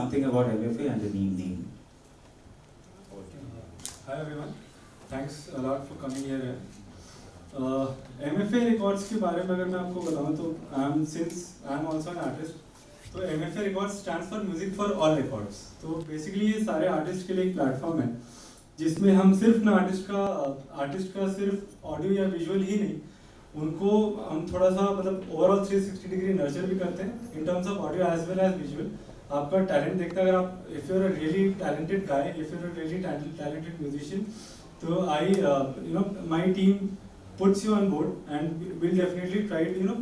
something about MFA and the Neem. Hi everyone, thanks a lot for coming here. MFA records के बारे में अगर मैं आपको बताऊं तो I am also an artist. तो MFA records stands for Music for All Records. तो basically ये सारे आर्टिस्ट के लिए एक प्लेटफॉर्म है जिसमें हम सिर्फ ना आर्टिस्ट का सिर्फ ऑडियो या विजुअल ही नहीं, उनको हम थोड़ा सा मतलब ओवरऑल 360 डिग्री नर्चर भी करते हैं in terms of audio as well as visual. आपका टैलेंट देखते हैं अगर आप if you are a really talented guy, if you are a really talented musician, तो my team puts you on board and will definitely try to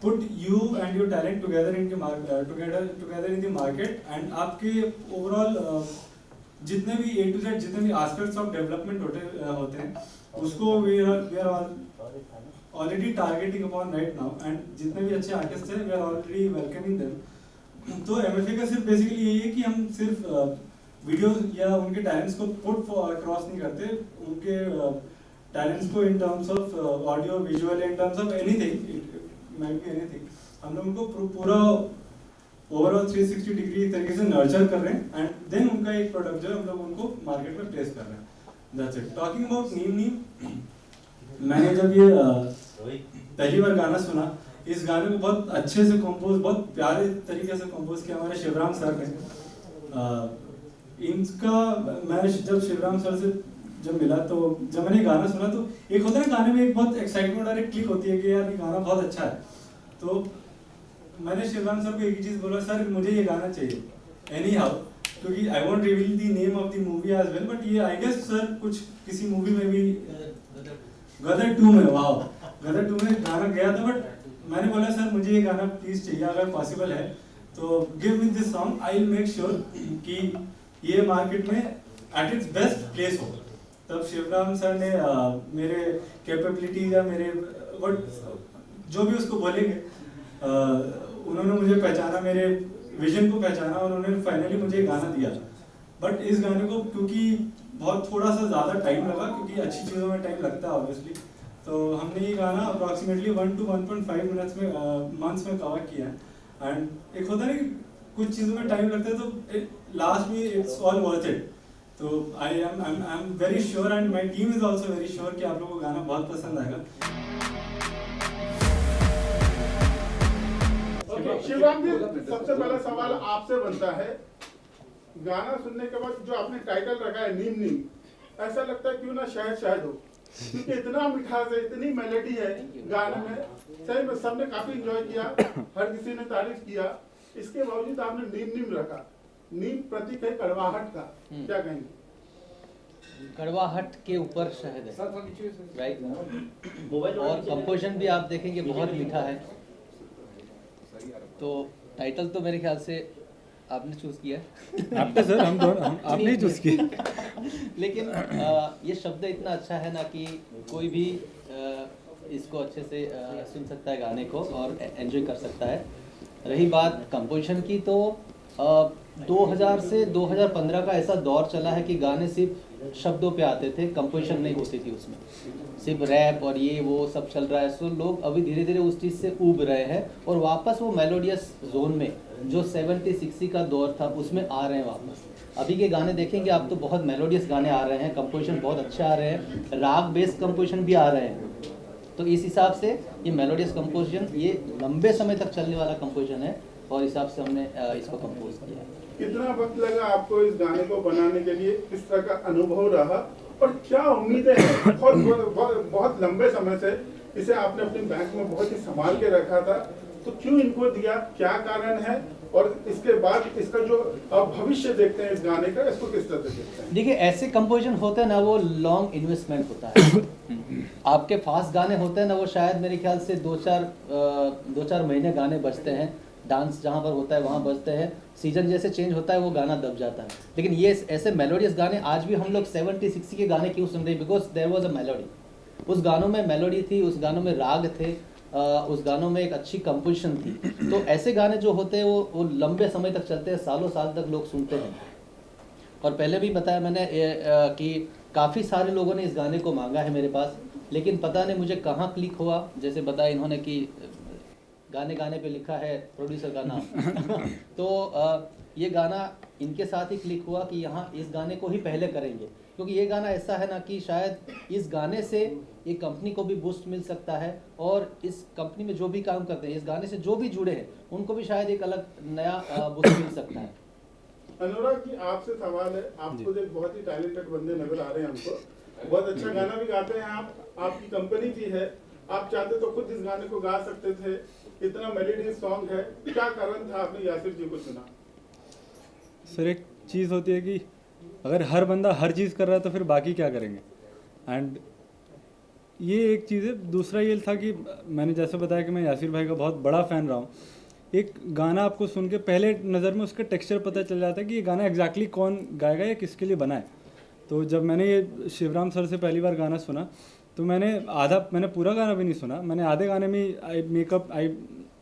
put you and your talent together in the together in the market, and आपके overall जितने भी A to Z जितने भी aspects of development होते हैं उसको we are all already targeting upon right now, and जितने भी अच्छे artists हैं we are already welcoming them. तो MFA का सिर्फ बेसिकली यही है कि हम सिर्फ वीडियोस या उनके टैलेंट्स को पुट क्रॉस नहीं करते, उनके टैलेंट्स को इन terms of audio visual, in terms of anything, it might be anything, हम लोग उनको पूरा ओवरऑल 360 डिग्री तरीके से नर्चर कर रहे हैं एंड देन उनका एक प्रोडक्ट जो है हम लोग उनको मार्केट में प्लेस कर रहे हैं. That's it. टॉकिंग अबाउट नीम, मैंने जब ये पहली बार गाना सुना, इस गाने को बहुत अच्छे से कंपोज, बहुत प्यारे तरीके से कंपोज किया हमारे शिवराम सर ने. इनका मैं जब शिवराम सर से जब मिला तो जब मैंने गाना सुना तो एक होता है ना गाने में एक बहुत एक्साइटमेंट और एक क्लिक होती है कि यार ये गाना बहुत अच्छा है. तो मैंने शिवराम सर को एक ही चीज़ बोला, सर मुझे ये गाना चाहिए एनी हाउ, क्योंकि I won't reveal the name of the movie as well, but ये आई गेस सर कुछ किसी मूवी में भी गदर 2 में, वाओ गदर 2 में गाना गया था, बट मैंने बोला सर मुझे ये गाना प्लीज चाहिए, अगर पॉसिबल है तो give me this song, I will make sure कि ये मार्केट में एट इट्स बेस्ट प्लेस हो. तब शिवराम सर ने मेरे कैपेबिलिटी या मेरे जो भी उसको बोलेंगे उन्होंने मुझे पहचाना, मेरे विजन को पहचाना और उन्होंने फाइनली मुझे गाना दिया. बट इस गाने को क्योंकि बहुत थोड़ा सा ज़्यादा टाइम लगा, क्योंकि अच्छी चीज़ों में टाइम लगता है ऑब्वियसली, तो हमने ये गाना अप्रॉक्सीमेटली 1 to 1.5 मिनट्स में मंथ्स में कवर किया है. एंड एक होता है ना कि कुछ चीज़ों में टाइम लगता है तो लास्ट में इट्स ऑल वर्थ इट. तो I am very sure and my team is also very sure कि आप लोगों को गाना बहुत पसंद आएगा. शिवराम जी, सबसे पहला सवाल आपसे बनता है, गाना सुनने के बाद जो आपने टाइटल रखा है नीम नीम, ऐसा लगता है क्यों ना शहद शहद हो, क्योंकि इतना मिठास है, इतनी मेलोडी है गाने में, सही में सबने काफी एंजॉय किया, हर किसी ने तारीफ किया, इसके बावजूद आपने नीम नीम रखा. नीम प्रतीक है कड़वाहट का, क्या कहेंगे? कड़वाहट के ऊपर शहद है, राइट. और कंपोजिशन भी आप देखेंगे बहुत मीठा है. तो टाइटल तो मेरे ख्याल से आपने चूज किया है. आपने सर हम दोनों आपने ही चूज किया. लेकिन ये शब्द इतना अच्छा है ना कि कोई भी इसको अच्छे से सुन सकता है गाने को और एंजॉय कर सकता है. रही बात कंपोजिशन की, तो 2000 से 2015 का ऐसा दौर चला है कि गाने सिर्फ शब्दों पे आते थे, कंपोजिशन नहीं होती थी उसमें, सिर्फ रैप और ये वो सब चल रहा है. सो लोग अभी धीरे धीरे उस चीज़ से ऊब रहे हैं और वापस वो मेलोडियस जोन में जो 70-60 का दौर था उसमें आ रहे हैं वापस. अभी के गाने देखेंगे आप तो बहुत मेलोडियस गाने आ रहे हैं, कंपोजिशन बहुत अच्छे आ रहे हैं, राग बेस्ड कंपोजिशन भी आ रहे हैं. तो इस हिसाब से ये मेलोडियस कंपोजिशन ये लंबे समय तक चलने वाला कंपोजिशन है और इस हिसाब से हमने इसको कंपोज किया है. कितना वक्त लगा आपको इस गाने को बनाने के लिए, किस तरह का अनुभव रहा और क्या उम्मीदें हैं? बहुत लंबे समय से इसे आपने अपने बैंक में बहुत ही संभाल के रखा था, तो क्यों इनको दिया, क्या कारण है, और इसके बाद इसका जो आप भविष्य देखते हैं इस गाने का, इसको किस तरह से देखते हैं? देखिए, ऐसे कंपोजिशन होते हैं ना, वो लॉन्ग इन्वेस्टमेंट होता है. आपके फास्ट गाने होते हैं ना, वो शायद मेरे ख्याल से 2-4 महीने गाने बजते हैं, डांस जहाँ पर होता है वहाँ बजते हैं, सीजन जैसे चेंज होता है वो गाना दब जाता है. लेकिन ये ऐसे मेलोडियस गाने आज भी हम लोग 70-60 के गाने क्यों सुन रहे हैं? Because there was a melody. उस गानों में मेलोडी थी, उस गानों में राग थे, उस गानों में एक अच्छी कंपोजिशन थी. तो ऐसे गाने जो होते हैं वो लंबे समय तक चलते हैं, सालों साल तक लोग सुनते हैं. और पहले भी बताया मैंने कि काफ़ी सारे लोगों ने इस गाने को मांगा है मेरे पास, लेकिन पता नहीं मुझे कहाँ क्लिक हुआ. जैसे बताया इन्होंने कि गाने पे लिखा है प्रोड्यूसर का नाम. तो ये गाना इनके साथ ही क्लिक हुआ कि यहाँ इस गाने को ही पहले करेंगे, क्योंकि ये गाना ऐसा है ना कि शायद इस गाने से ये कंपनी को भी बूस्ट मिल सकता है और इस कंपनी में जो भी काम करते हैं, इस गाने से जो भी जुड़े हैं, उनको भी शायद एक अलग नया बूस्ट मिल सकता है। अनुराग जी, आपसे सवाल है, आप खुद एक बहुत ही टैलेंटेड बंदे नजर आ रहे हैं हमको, बहुत अच्छा गाना भी गाते हैं आप, आपकी कंपनी भी है, आप चाहते तो खुद इस गाने को गा सकते थे, इतना मेलोडियस सॉन्ग है, क्या कारण था आपने यासिर जी को चुना? सर एक चीज़ होती है कि अगर हर बंदा हर चीज़ कर रहा है तो फिर बाकी क्या करेंगे, एंड ये एक चीज़ है। दूसरा ये था कि मैंने जैसे बताया कि मैं यासिर भाई का बहुत बड़ा फ़ैन रहा हूँ। एक गाना आपको सुन के पहले नज़र में उसका टेक्सचर पता चल जाता है कि ये गाना एग्जैक्टली कौन गाएगा या किसके लिए बना है। तो जब मैंने ये शिवराम सर से पहली बार गाना सुना तो मैंने पूरा गाना भी नहीं सुना, मैंने आधे गाने में आई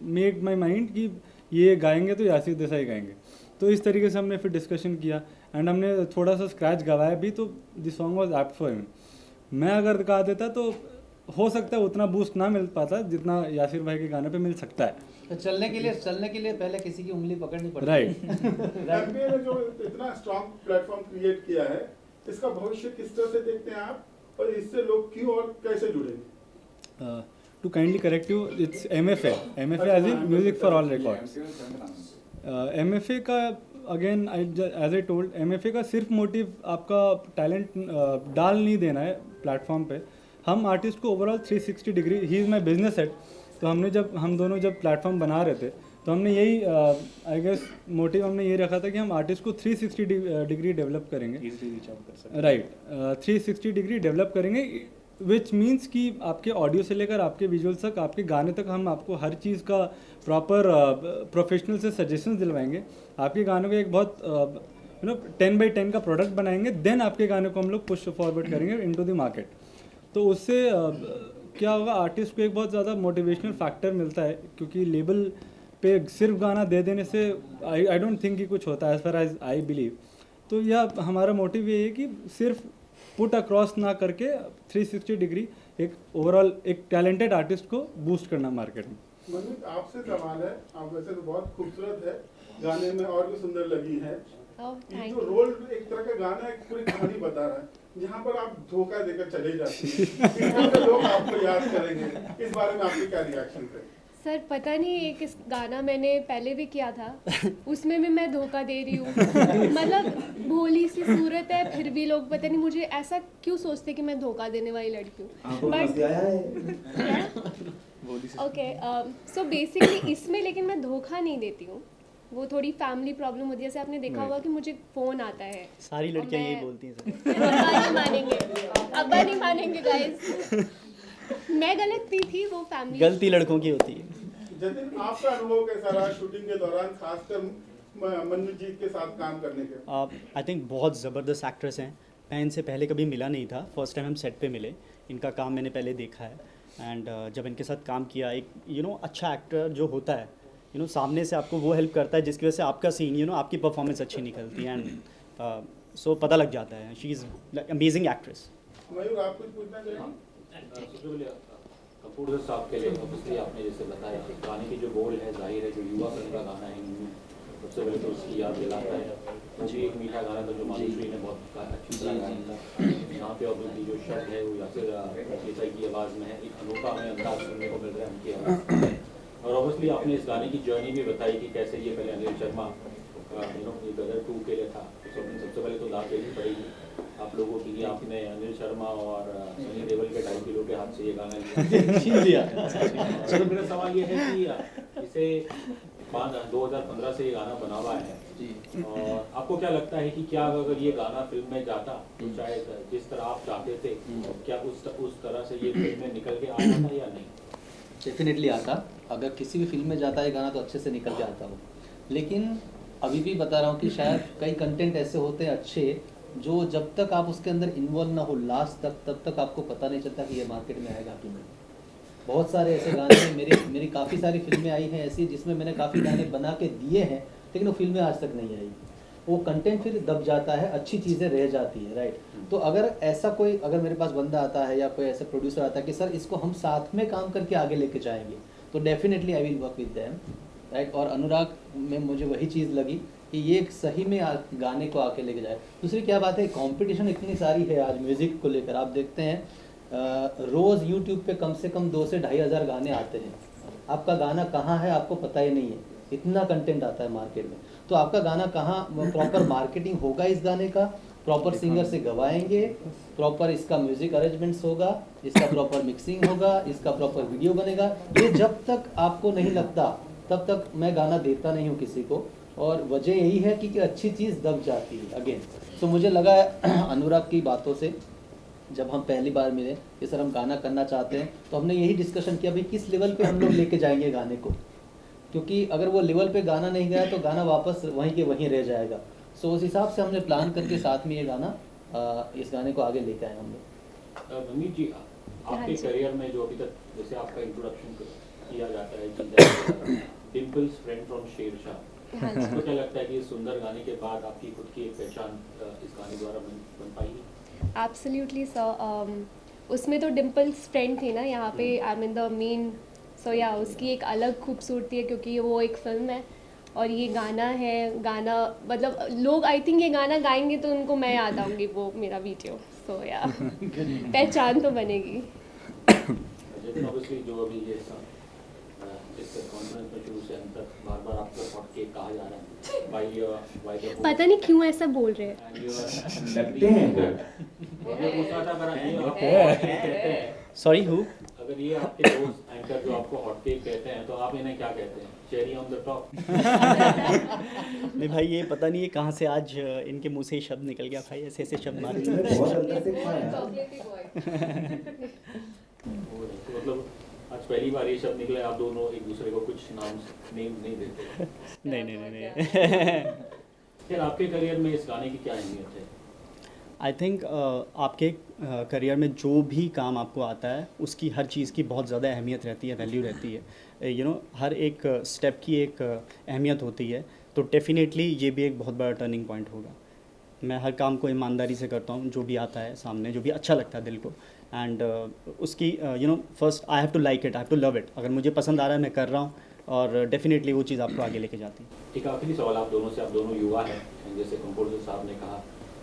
मेड माई माइंड कि ये गाएंगे तो यासिर देसाई गाएंगे। तो इस तरीके से हमने फिर डिस्कशन किया एंड हमने थोड़ा सा स्क्रैच गवाया भी, तो the song was apt for him. मैं अगर गा देता तो हो सकता है उतना बूस्ट ना मिल पाता जितना यासिर भाई के गाने पे मिल सकता है। तो चलने के लिए पहले किसी की उंगली पकड़नी पड़ती है। राइट। एमपीए ने जो इतना स्ट्रॉन्ग प्लेटफॉर्म क्रिएट किया है, इसका भविष्य किस तरह से देखते हैं आप, और इससे लोग क्यों और कैसे जुड़ेंगे? To kindly correct you, it's MFA as in music for all records. MFA का again as I told, MFA का सिर्फ मोटिव आपका टैलेंट डाल नहीं देना है प्लेटफॉर्म पे। हम आर्टिस्ट को overall 360 degree, he is my business head, तो हम दोनों जब प्लेटफॉर्म बना रहे थे तो हमने यही आई गेस मोटिव हमने ये रखा था कि हम आर्टिस्ट को 360 डिग्री डेवलप करेंगे। राइट, 360 डिग्री डेवलप करेंगे, विच मीन्स कि आपके ऑडियो से लेकर आपके विजुअल्स तक, आपके गाने तक हम आपको हर चीज़ का प्रॉपर प्रोफेशनल से सजेशंस दिलवाएंगे। आपके गानों को एक बहुत 10x10 का प्रोडक्ट बनाएंगे, देन आपके गाने को हम लोग पुश फॉरवर्ड करेंगे इनटू द मार्केट। तो उससे क्या होगा, आर्टिस्ट को एक बहुत ज़्यादा मोटिवेशनल फैक्टर मिलता है, क्योंकि लेबल पे सिर्फ गाना दे देने से आई डोंट थिंक कि कुछ होता है, as far as I believe. तो यह हमारा मोटिव ये है कि सिर्फ पुट अक्रॉस ना करके 360 डिग्री एक ओवरऑल एक टैलेंटेड आर्टिस्ट को बूस्ट करना मार्केट में। मनमीत, आपसे सवाल है, आप वैसे तो बहुत खूबसूरत है, गाने में और भी सुंदर लगी है। ये जो रोल एक तरह का गाना एक पूरी कहानी बता रहा है, जहाँ पर आप धोखा देकर चले जाते हैं, लोग आपको याद करेंगे, इस बारे में आपके क्या रिएक्शन है? सर पता नहीं, एक इस गाना मैंने पहले भी किया था, उसमें भी मैं धोखा दे रही हूँ। मतलब भोली सी सूरत है, फिर भी लोग पता नहीं मुझे ऐसा क्यों सोचते कि मैं धोखा देने वाली लड़की हूँ। ओके, सो बेसिकली इसमें लेकिन मैं धोखा नहीं देती हूँ, वो थोड़ी फैमिली प्रॉब्लम होती है। जैसे आपने देखा होगा कि मुझे फ़ोन आता है, सारी लड़कियां यही बोलती हैं सर। अब्बा नहीं मानेंगे, अब्बा नहीं मानेंगे गाइस। मैं गलत भी थी, वो फैमिली गलती लड़कों की होती है। जतिन, आपका अनुभव कैसा रहा शूटिंग के दौरान, खासकर मनमीत के साथ काम करने के? आई थिंक बहुत ज़बरदस्त एक्ट्रेस हैं। मैं इनसे पहले कभी मिला नहीं था, फर्स्ट टाइम हम सेट पे मिले। इनका काम मैंने पहले देखा है एंड जब इनके साथ काम किया, एक अच्छा एक्टर जो होता है सामने से आपको वो हेल्प करता है जिसकी वजह से आपका सीन आपकी परफॉर्मेंस अच्छी निकलती है एंड सो पता लग जाता है। She is amazing actress. Mayur, आप कुछ पूछना चाहेंगे? कपूर साहब के लिए ऑब्वियसली आपने जैसे बताया गाने की जो बोल है, जाहिर है जो युवा फिल्म का गाना है, सबसे पहले तो उसकी याद दिलाता है। मुझे एक मीठा गाना था जो माधुश्री ने बहुत अच्छी तरह गाया था, यहाँ पे ऑब्वियसली जो शब्द है वो यासिर देसाई की आवाज़ में है, एक अनोखा हमें अंदाज सुनने को मिल रहा है उनकी आवाज़। और ऑब्वियसली आपने इस गाने की जर्नी भी बताई कि कैसे ये पहले अनिल शर्मा ये गदर 2 के लिए था, तो सबसे पहले तो दाद देनी पड़ेगी आप लोगों की कि आपने अनिल शर्मा और सनी देओल के टाइम के लोग के हाथ से ये गाना छीन लिया। तो मेरा सवाल ये है कि इसे 2015 से ये गाना बना हुआ है, और आपको क्या लगता है कि क्या अगर ये गाना फिल्म में जाता तो शायद जिस तरह आप चाहते थे, क्या उस तरह से ये फिल्म में निकल के आता था या नहीं? डेफिनेटली आता, अगर किसी भी फिल्म में जाता है गाना तो अच्छे से निकल के आता हो। लेकिन अभी भी बता रहा हूँ कि शायद कई कंटेंट ऐसे होते हैं अच्छे, जो जब तक आप उसके अंदर इन्वॉल्व ना हो लास्ट तक, तब तक आपको पता नहीं चलता कि ये मार्केट में आएगा कि नहीं। बहुत सारे ऐसे गाने हैं, मेरी काफ़ी सारी फिल्में आई हैं ऐसी जिसमें मैंने काफ़ी गाने बना के दिए हैं, लेकिन वो फिल्में आज तक नहीं आई। वो कंटेंट फिर दब जाता है, अच्छी चीज़ें रह जाती है, राइट। तो अगर मेरे पास बंदा आता है या कोई ऐसा प्रोड्यूसर आता है कि सर इसको हम साथ में काम करके आगे लेके जाएंगे, तो definitely I will work with them, right. और अनुराग में मुझे वही चीज़ लगी कि ये एक सही में गाने को आके लेके जाए। दूसरी क्या बात है, कंपटीशन इतनी सारी है आज म्यूज़िक को लेकर। आप देखते हैं रोज़ यूट्यूब पे कम से कम 2 से 2,500 गाने आते हैं। आपका गाना कहाँ है आपको पता ही नहीं है, इतना कंटेंट आता है मार्केट में। तो आपका गाना कहाँ, प्रॉपर मार्केटिंग होगा इस गाने का, प्रॉपर सिंगर से गवाएंगे, प्रॉपर इसका म्यूजिक अरेंजमेंट्स होगा, इसका प्रॉपर मिक्सिंग होगा, इसका प्रॉपर वीडियो बनेगा। ये जब तक आपको नहीं लगता तब तक मैं गाना देता नहीं हूँ किसी को। और वजह यही है कि अच्छी चीज़ दब जाती है अगेन। सो मुझे लगा अनुराग की बातों से जब हम पहली बार मिले कि सर हम गाना करना चाहते हैं, तो हमने यही डिस्कशन किया भाई किस लेवल पे हम लोग लेके जाएंगे गाने को, क्योंकि अगर वो लेवल पे गाना नहीं गया तो गाना वापस वहीं के वहीं रह जाएगा। सो उस हिसाब से हमने प्लान करके साथ में ये गाना इस गाने को आगे लेके आए हम लोग। मनीष जी, हाँ आपके जी। करियर में जो अभी तक जैसे आपका इंट्रोडक्शन किया जाता है कि डिम्पल्स फ्रेंड फ्रॉम शेरशाह, हाँ जी। तो क्या लगता है कि इस सुंदर गाने के बाद आपकी खुद की एक पहचान इस गाने द्वारा बन पाएगी? Absolutely sir. उसमें तो डिम्पल्स फ्रेंड थी ना, यहाँ पे आई मीन द मेन। सो या उसकी एक अलग खूबसूरती है क्योंकि वो एक फिल्म है और ये गाना है। गाना मतलब लोग आई थिंक ये गाना गाएंगे तो उनको मैं याद आऊँगी, वो मेरा वीडियो। सो या पहचान तो बनेगी। लेकिन ऑब्वियसली जो अभी ये इस कॉन्फ्रेंस में शुरू से अंत तक बार-बार आपको हॉट केक कहा जा रहा है बाय द पता नहीं क्यों ऐसा बोल रहे हैं। लगते हैं मुझे पूछा था अगर ये आपको हॉट केक कहते हैं, सॉरी हु? अगर ये आपके दोस्त एंकर जो आपको हॉट केक कहते हैं तो आप इन्हें क्या कहते हैं? Cherry on the top? नहीं भाई, ये पता नहीं है कहाँ से आज इनके मुंह से ये शब्द निकल गया भाई, ऐसे ऐसे शब्द मारे। तो मतलब आज पहली बार ये शब्द निकले, आप दोनों एक दूसरे को कुछ नेम नहीं देते। नहीं नहीं नहीं नहीं। फिर आपके करियर में इस गाने की क्या अहमियत है? आई थिंक आपके करियर में जो भी काम आपको आता है उसकी हर चीज़ की बहुत ज़्यादा अहमियत रहती है, वैल्यू रहती है। यू नो हर एक स्टेप की एक अहमियत होती है। तो डेफिनेटली ये भी एक बहुत बड़ा टर्निंग पॉइंट होगा। मैं हर काम को ईमानदारी से करता हूँ, जो भी आता है सामने, जो भी अच्छा लगता है दिल को। एंड उसकी you know first I have to like it, I have to love it. अगर मुझे पसंद आ रहा है मैं कर रहा हूँ, और डेफिनेटली वो चीज़ आपको आगे लेके जाती है। एक आखिरी सवाल आप दोनों से, आप दोनों युवा हैं, जैसे कंपोजर साहब ने कहा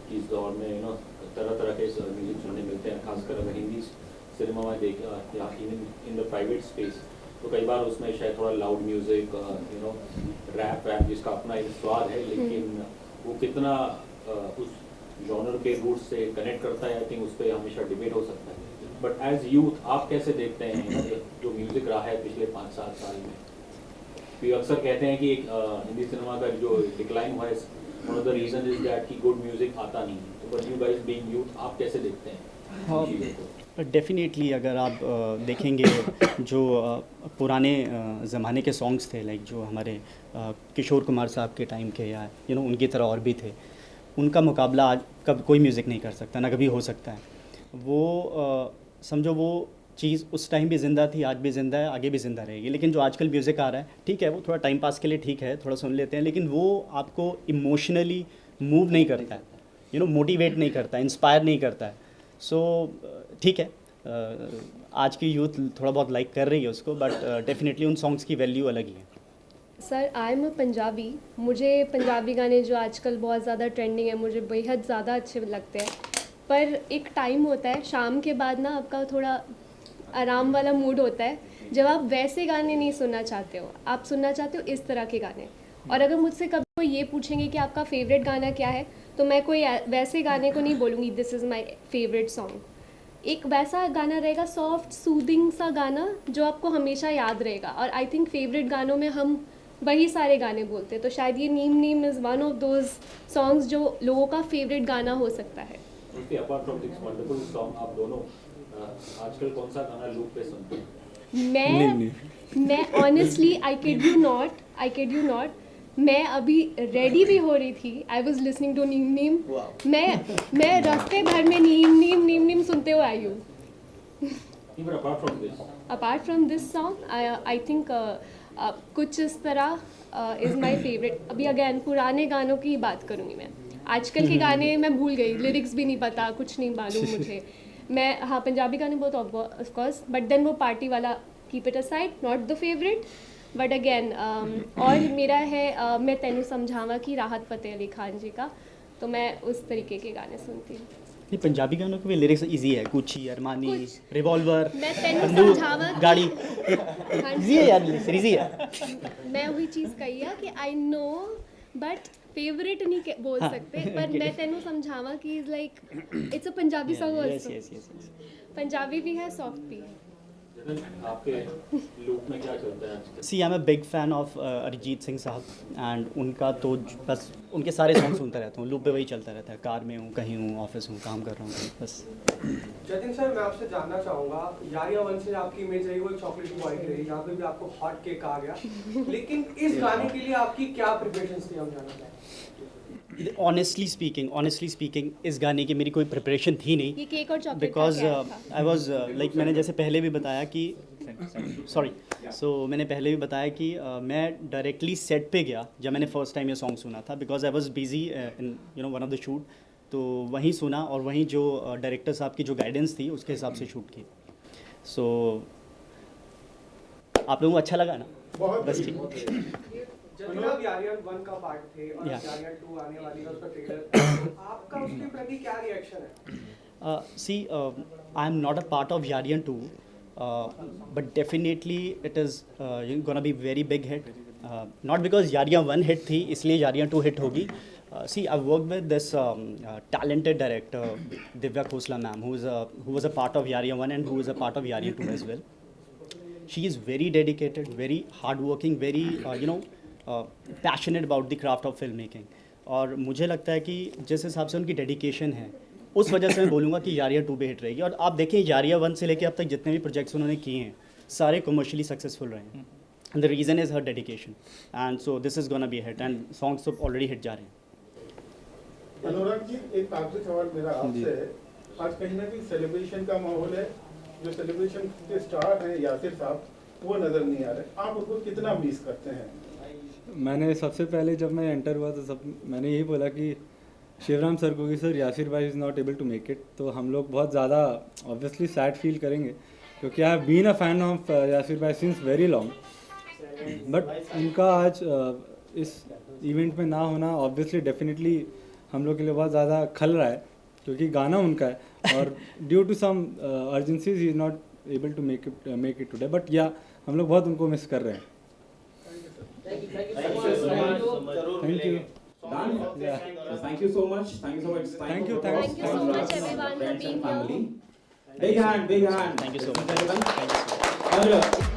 कि इस दौर में यू नो तरह तरह के म्यूजिक सुनने मिलते हैं, खासकर अगर हिंदी सिनेमा में देख या इन द प्राइवेट स्पेस, तो कई बार उसमें शायद थोड़ा loud music, you know rap वैप जिसका अपना एक स्वाद है, लेकिन वो कितना उस जॉनर के रूट से कनेक्ट करता है, आई थिंक उस पर हमेशा डिबेट हो सकता है। बट एज यूथ आप कैसे देखते हैं जो म्यूजिक रहा है पिछले 5-7 साल में? भी अक्सर कहते हैं कि हिंदी सिनेमा का जो डिक्लाइन हुआ है, one of the reason is that कि गुड म्यूजिक आता नहीं है। तो but you guys being youth, आप कैसे देखते हैं चीज़ों को? डेफिनेटली अगर आप देखेंगे जो पुराने ज़माने के सॉन्ग्स थे, लाइक जो हमारे किशोर कुमार साहब के टाइम के, या यू नो उनकी तरह और भी थे, उनका मुकाबला आज कब कोई म्यूज़िक नहीं कर सकता, ना कभी हो सकता है। वो समझो वो चीज़ उस टाइम भी ज़िंदा थी, आज भी ज़िंदा है, आगे भी ज़िंदा रहेगी। लेकिन जो आजकल म्यूज़िक आ रहा है, ठीक है वो थोड़ा टाइम पास के लिए ठीक है, थोड़ा सुन लेते हैं, लेकिन वो आपको इमोशनली मूव नहीं करता है, यू नो मोटिवेट नहीं करता है, इंस्पायर नहीं करता है। सो ठीक है, आज की यूथ थोड़ा बहुत लाइक कर रही है उसको, बट डेफिनेटली उन सॉन्ग्स की वैल्यू अलग ही है। सर आई एम अ पंजाबी। मुझे पंजाबी गाने जो आजकल बहुत ज़्यादा ट्रेंडिंग है, मुझे बेहद ज़्यादा अच्छे लगते हैं। पर एक टाइम होता है शाम के बाद ना, आपका थोड़ा आराम वाला मूड होता है, जब आप वैसे गाने नहीं सुनना चाहते हो, आप सुनना चाहते हो इस तरह के गाने। और अगर मुझसे कभी कोई ये पूछेंगे कि आपका फेवरेट गाना क्या है, तो मैं कोई वैसे गाने को नहीं बोलूँगी this is my favourite song. एक वैसा गाना रहेगा, सॉफ्ट सूदिंग सा गाना, जो आपको हमेशा याद रहेगा। और आई थिंक फेवरेट गानों में हम वही सारे गाने बोलते हैं। तो शायद ये Neem Neem is one of those songs जो लोगों का फेवरेट गाना हो सकता है। उसके apart from this wonderful song, आप दोनों आजकल कौन सा गाना लूप पे सुनते हैं? मैं honestly I kid you not, मैं अभी रेडी भी हो रही थी, आई वॉज लिसनिंग टू नीम नीम। मैं रास्ते भर में नीम नीम नीम नीम सुनते हुए आई हूँ। Apart from this song I think कुछ इस तरह इज़ माई फेवरेट। अभी अगेन पुराने गानों की बात करूँगी मैं, आजकल के गाने मैं भूल गई, लिरिक्स भी नहीं पता, कुछ नहीं मालूम मुझे। मैं हाँ पंजाबी गाने बहुत ऑफ कोर्स, बट देन वो पार्टी वाला keep it aside, not the favourite. But again और मेरा है मैं तेनू समझावा कि राहत फ़तेह अली खान जी का, तो मैं उस तरीके के गाने सुनती हूँ। नहीं, पंजाबी गानों के भी लिरिक्स इजी है, गुची, अरमानी, कुछ। रिवॉल्वर, मैं तेनू बंदूक, समझावा कि- गाड़ी, हाँ इजी है यार, लिरिक्स इजी है। मैं वही चीज़ कही है कि आई नो बट फेवरेट नहीं बोल हाँ, सकते, पर मैं तेनू समझावा कि is like it's a Punjabi song yes also, yes yes yes. Punjabi भी है, सॉफ्ट भी है। जतिन, आपके लूप में क्या चलता है आजकल? See I am a big fan of Arijit Singh sahab, and उनका तो बस उनके सारे सॉन्ग सुनता रहता हूँ, लूप पे वही चलता रहता है, कार में हूँ, कहीं हूँ, ऑफिस हूँ, काम कर रहा हूँ कहीं, बस। जतिन सर, मैं आपसे जानना चाहूँगा, यारिया वन से आपकी इमेज रही वो एक चॉकलेटी बॉय की रही, यहाँ पे भी आपको हॉट केक कहा गया, लेकिन इस गाने के लिए आपकी क्या प्रिपरेशंस थी, हम जानना चाहेंगे। ऑनेस्टली स्पीकिंग इस गाने की मेरी कोई प्रिपरेशन थी नहीं, ये केक और chocolate because I was like मैंने जैसे पहले भी बताया कि मैंने पहले भी बताया कि मैं डायरेक्टली सेट पे गया जब मैंने फर्स्ट टाइम ये सॉन्ग सुना था, because I was busy in one of the shoot, तो वहीं सुना और वहीं जो डायरेक्टर साहब की जो गाइडेंस थी उसके हिसाब से शूट की। सो आप लोगों को अच्छा लगा ना? बहुत बस बढ़िया। ठीक। जतिन, आप यारिया वन का पार्ट थे और Yeah. यारिया टू आने वाली है, उसका ट्रेलर, आपका उसके प्रति क्या रिएक्शन है? See, I am not a part of Yariyan 2, but definitely it is gonna be very big hit. Not because Yariyan 1 hit थी इसलिए Yariyan 2 hit होगी. See, I've worked with this talented director Divya Khosla ma'am, who was a part of Yariyan 1 and who is a part of Yariyan 2 as well. She is very dedicated, very hardworking, very passionate about the craft of film making, और मुझे लगता है कि जिस हिसाब से उनकी dedication है उस वजह से मैं बोलूँगा कि यारिया 2 पे हिट रहेगी। और आप देखें यारिया 1 से लेके अब तक जितने भी प्रोजेक्ट्स उन्होंने किए हैं सारे कमर्शियली सक्सेसफुल रहे हैं, and the reason is her dedication, and so this is gonna be hit, and songs तो ऑलरेडी हिट जा रहे हैं। अनुराग जी, एक आखिरी सवाल मेरा आपसे है, आज कहीं ना कहीं सेलिब्रेशन का माहौल है, जो सेलिब्रेशन के स्टार हैं यासिर साहब वो नज़र नहीं आ रहे, आप उनको कितना मिस करते हैं? मैंने सबसे पहले जब मैं एंटर हुआ तो मैंने यही बोला कि शिवराम सर को कि सर यासिर भाई is not able to make it, तो हम लोग बहुत ज़्यादा ऑब्वियसली सैड फील करेंगे, क्योंकि I have been a fan of Yasir भाई सिंस वेरी लॉन्ग, बट उनका आज इस इवेंट में ना होना ऑब्वियसली डेफिनेटली हम लोग के लिए बहुत ज़्यादा खल रहा है, क्योंकि गाना उनका है और due to some urgencies he is not able to make it today, but yeah हम लोग बहुत उनको मिस कर रहे हैं। Thank you so much. Thank you. Done? Yeah. Thank you so much. Thank you so much. Thank you, Thank you so much everyone for Friends being and here. family. Big hand, big hand. Thank you so much. Everyone. Thank you so much. और